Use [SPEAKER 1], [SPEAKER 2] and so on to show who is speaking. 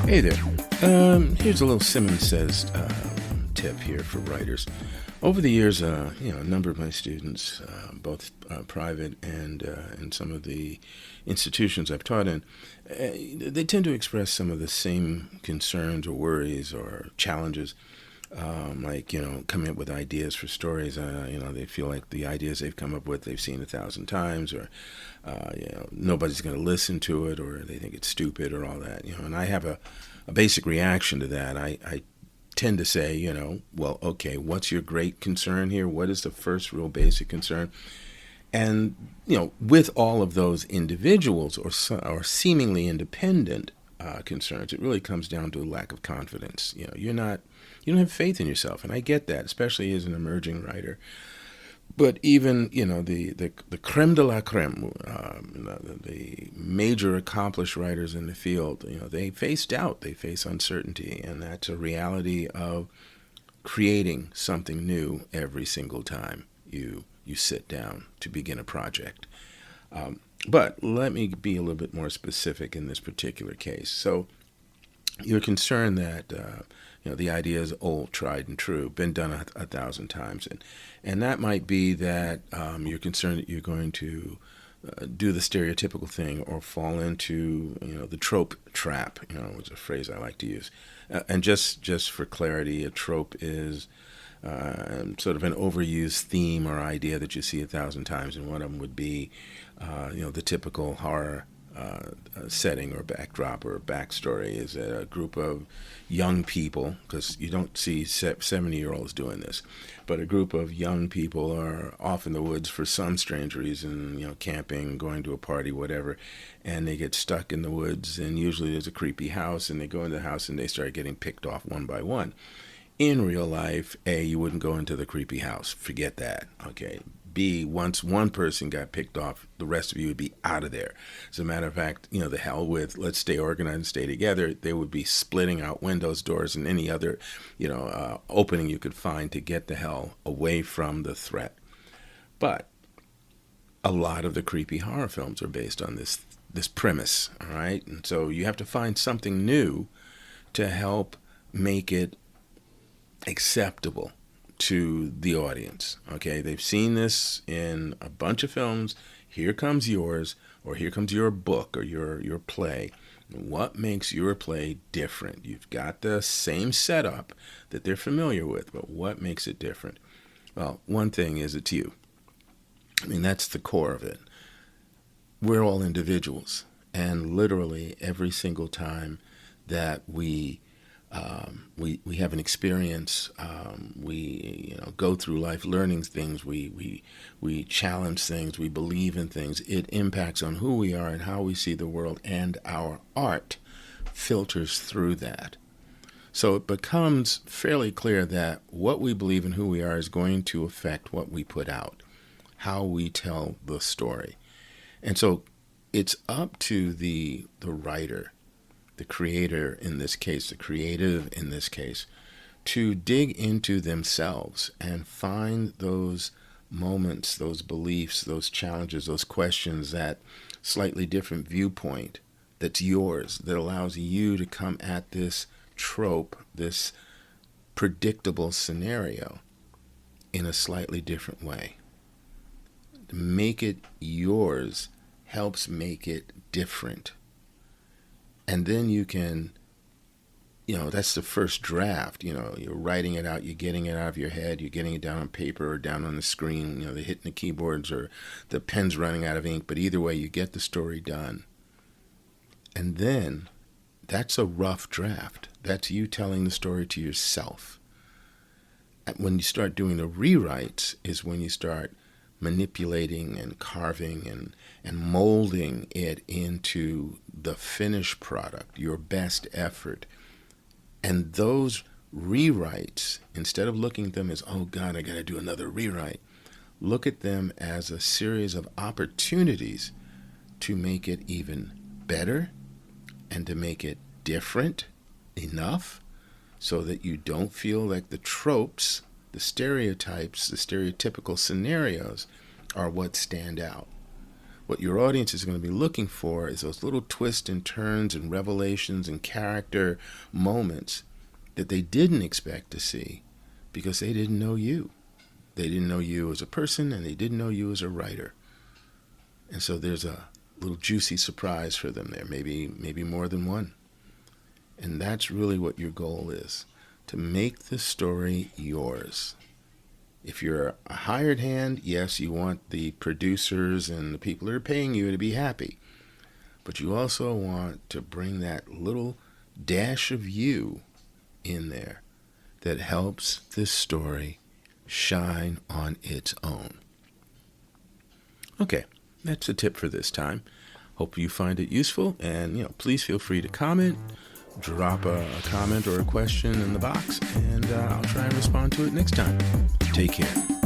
[SPEAKER 1] Hey there. Here's a little Simmons says tip here for writers. Over the years, a number of my students, both private and in some of the institutions I've taught in, they tend to express some of the same concerns or worries or challenges, coming up with ideas for stories. They feel like the ideas they've come up with they've seen 1,000 times, or nobody's going to listen to it, or they think it's stupid, or all that. And I have a basic reaction to that. I tend to say, well, okay, what's your great concern here? What is the first real basic concern? And, with all of those individuals or seemingly independent concerns, it really comes down to a lack of confidence. You don't have faith in yourself. And I get that, especially as an emerging writer. But even, the creme de la creme, the major accomplished writers in the field, they face doubt, they face uncertainty, and that's a reality of creating something new every single time you sit down to begin a project. But let me be a little bit more specific in this particular case. So you're concerned that the idea is old, tried and true, been done 1,000 times, and that might be that you're concerned that you're going to do the stereotypical thing or fall into the trope trap. Which is a phrase I like to use. And just for clarity, a trope is sort of an overused theme or idea that you see 1,000 times, and one of them would be the typical horror setting or backdrop or backstory is a group of young people, because you don't see 70-year-olds doing this, but a group of young people are off in the woods for some strange reason, camping, going to a party, whatever, and they get stuck in the woods, and usually there's a creepy house, and they go into the house and they start getting picked off one by one. In real life, A, you wouldn't go into the creepy house. Forget that. Okay. B, once one person got picked off, the rest of you would be out of there. As a matter of fact, the hell with let's stay organized and stay together, they would be splitting out windows, doors, and any other, opening you could find to get the hell away from the threat. But a lot of the creepy horror films are based on this premise, all right? And so you have to find something new to help make it acceptable to the audience. Okay, they've seen this in a bunch of films. Here comes yours, or here comes your book or your play. What makes your play different? You've got the same setup that they're familiar with, but what makes it different? Well, one thing is it's you. I mean, that's the core of it. We're all individuals, and literally every single time that we have an experience. We go through life learning things. We challenge things. We believe in things. It impacts on who we are and how we see the world, and our art filters through that. So it becomes fairly clear that what we believe and who we are is going to affect what we put out, how we tell the story. And so it's up to the writer, the creator in this case, the creative in this case, to dig into themselves and find those moments, those beliefs, those challenges, those questions, that slightly different viewpoint that's yours, that allows you to come at this trope, this predictable scenario, in a slightly different way. To make it yours helps make it different. And then you can, that's the first draft. You're writing it out, you're getting it out of your head, you're getting it down on paper or down on the screen, they're hitting the keyboards or the pen's running out of ink. But either way, you get the story done. And then that's a rough draft. That's you telling the story to yourself. And when you start doing the rewrites is when you start manipulating and carving and molding it into the finished product, your best effort. And those rewrites, instead of looking at them as, oh God, I got to do another rewrite, look at them as a series of opportunities to make it even better and to make it different enough so that you don't feel like the tropes, the stereotypes, the stereotypical scenarios are what stand out. What your audience is going to be looking for is those little twists and turns and revelations and character moments that they didn't expect to see because they didn't know you. They didn't know you as a person, and they didn't know you as a writer. And so there's a little juicy surprise for them there, maybe more than one. And that's really what your goal is, to make the story yours. If you're a hired hand, yes, you want the producers and the people who are paying you to be happy. But you also want to bring that little dash of you in there that helps this story shine on its own. Okay, that's a tip for this time. Hope you find it useful, and please feel free to comment. Drop a comment or a question in the box, and I'll try and respond to it next time. Take care.